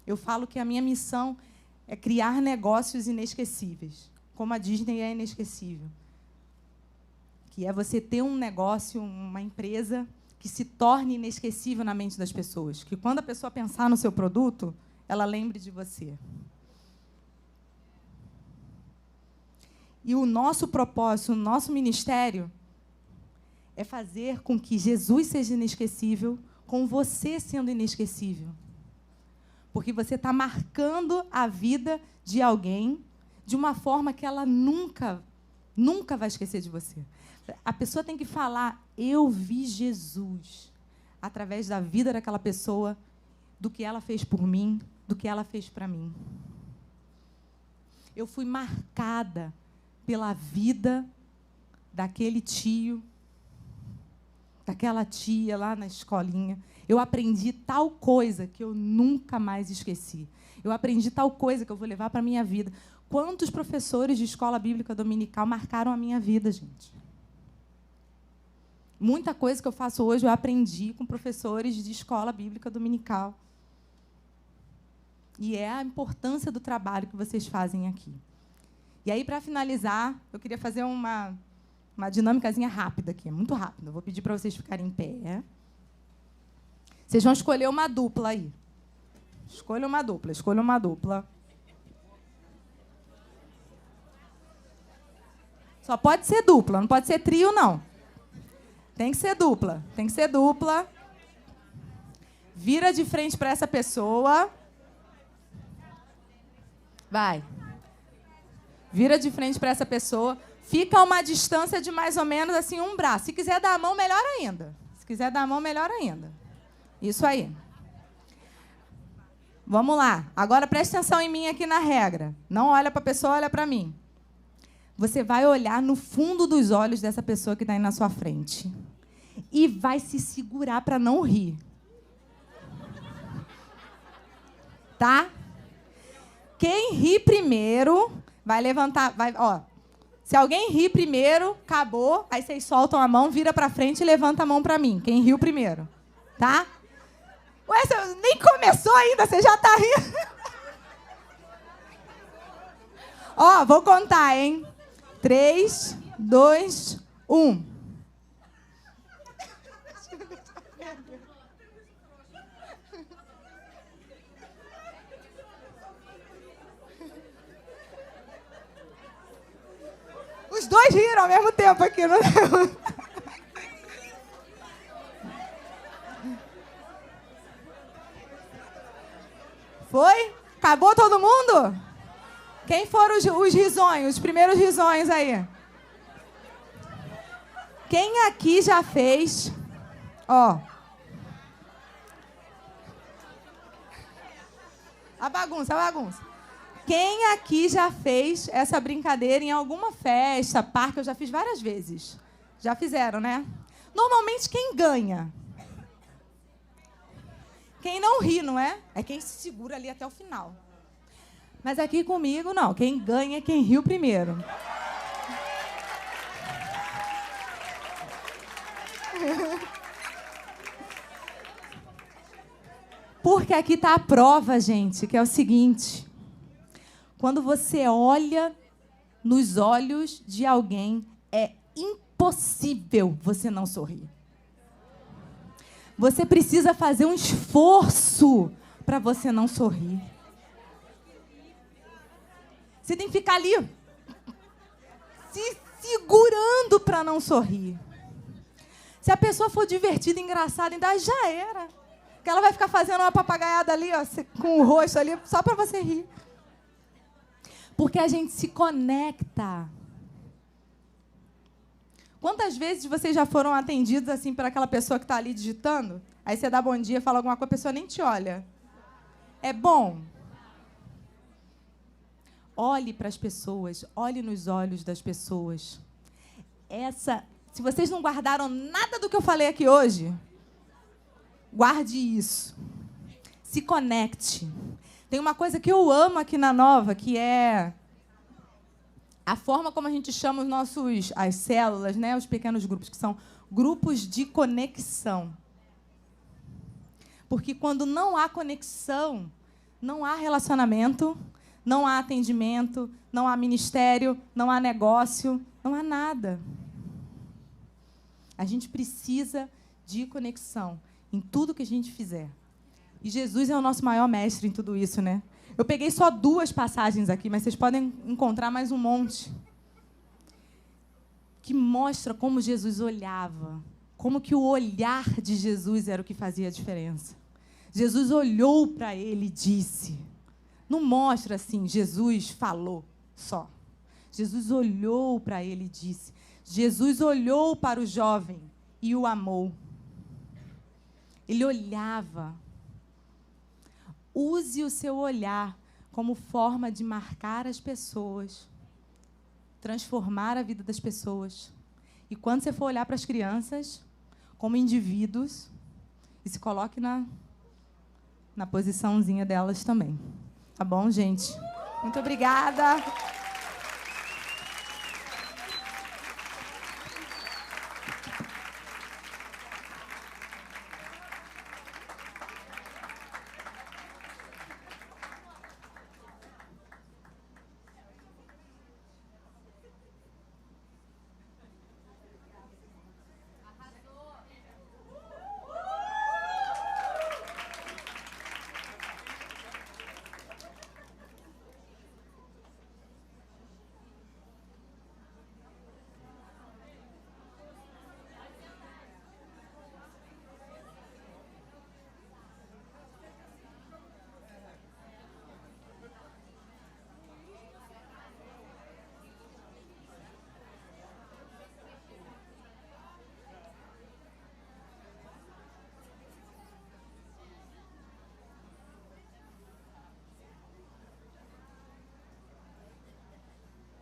S3: Eu falo que a minha missão é criar negócios inesquecíveis. como a Disney é inesquecível. Que é você ter um negócio, uma empresa que se torne inesquecível na mente das pessoas. Que quando a pessoa pensar no seu produto, ela lembre de você. E o nosso propósito, o nosso ministério, é fazer com que Jesus seja inesquecível, com você sendo inesquecível. Porque você está marcando a vida de alguém de uma forma que ela nunca vai esquecer de você. A pessoa tem que falar, eu vi Jesus, através da vida daquela pessoa, do que ela fez por mim, do que ela fez para mim. Eu fui marcada pela vida daquele tio, daquela tia lá na escolinha. Eu aprendi tal coisa que eu nunca mais esqueci. Eu aprendi tal coisa que eu vou levar para a minha vida. Quantos professores de escola bíblica dominical marcaram a minha vida, gente? Muita coisa que eu faço hoje eu aprendi com professores de escola bíblica dominical. E é a importância do trabalho que vocês fazem aqui. E aí, para finalizar, eu queria fazer uma dinâmicazinha rápida aqui, muito rápida. Eu vou pedir para vocês ficarem em pé. Vocês vão escolher uma dupla aí. Escolha uma dupla. Só pode ser dupla, não pode ser trio, não. Tem que ser dupla. Vira de frente para essa pessoa. Vai. Vira de frente para essa pessoa. Fica a uma distância de mais ou menos assim, um braço. Se quiser dar a mão, melhor ainda. Isso aí. Vamos lá. Agora preste atenção em mim aqui na regra. Não olha para a pessoa, olha para mim. Você vai olhar no fundo dos olhos dessa pessoa que está aí na sua frente. E vai se segurar para não rir. Tá? Quem ri primeiro vai levantar... Se alguém rir primeiro, acabou. Aí vocês soltam a mão, vira para frente e levanta a mão para mim. Quem riu primeiro. Tá? Ué, você nem começou ainda, você já está rindo. Vou contar, hein? 3, 2, 1. Os dois riram ao mesmo tempo aqui, não deu? Foi? Acabou todo mundo? Quem foram os risonhos, os primeiros risonhos aí? Quem aqui já fez... A bagunça. Quem aqui já fez essa brincadeira em alguma festa, parque? Eu já fiz várias vezes. Já fizeram, né? Normalmente, quem ganha? Quem não ri, não é? É quem se segura ali até o final. Mas aqui comigo, não. Quem ganha é quem riu primeiro. Porque aqui está a prova, gente, que é o seguinte. Quando você olha nos olhos de alguém, é impossível você não sorrir. Você precisa fazer um esforço para você não sorrir. Você tem que ficar ali, se segurando para não sorrir. Se a pessoa for divertida, engraçada, ainda já era. Porque ela vai ficar fazendo uma papagaiada ali, com o rosto ali, só para você rir. Porque a gente se conecta. Quantas vezes vocês já foram atendidos assim por aquela pessoa que está ali digitando? Aí você dá bom dia, fala alguma coisa, a pessoa nem te olha. É bom? Olhe para as pessoas, olhe nos olhos das pessoas. Se vocês não guardaram nada do que eu falei aqui hoje, guarde isso. Se conecte. Tem uma coisa que eu amo aqui na Nova, que é a forma como a gente chama as células, né, os pequenos grupos, que são grupos de conexão. Porque quando não há conexão, não há relacionamento, não há atendimento, não há ministério, não há negócio, não há nada. A gente precisa de conexão em tudo que a gente fizer. E Jesus é o nosso maior mestre em tudo isso, né? Eu peguei só 2 passagens aqui, mas vocês podem encontrar mais um monte, que mostra como Jesus olhava, como que o olhar de Jesus era o que fazia a diferença. Jesus olhou para ele e disse. Não mostra assim, Jesus falou só. Jesus olhou para ele e disse. Jesus olhou para o jovem e o amou. Ele olhava. Use o seu olhar como forma de marcar as pessoas, transformar a vida das pessoas. E quando você for olhar para as crianças, como indivíduos, e se coloque na posiçãozinha delas também. Tá bom, gente? Muito obrigada.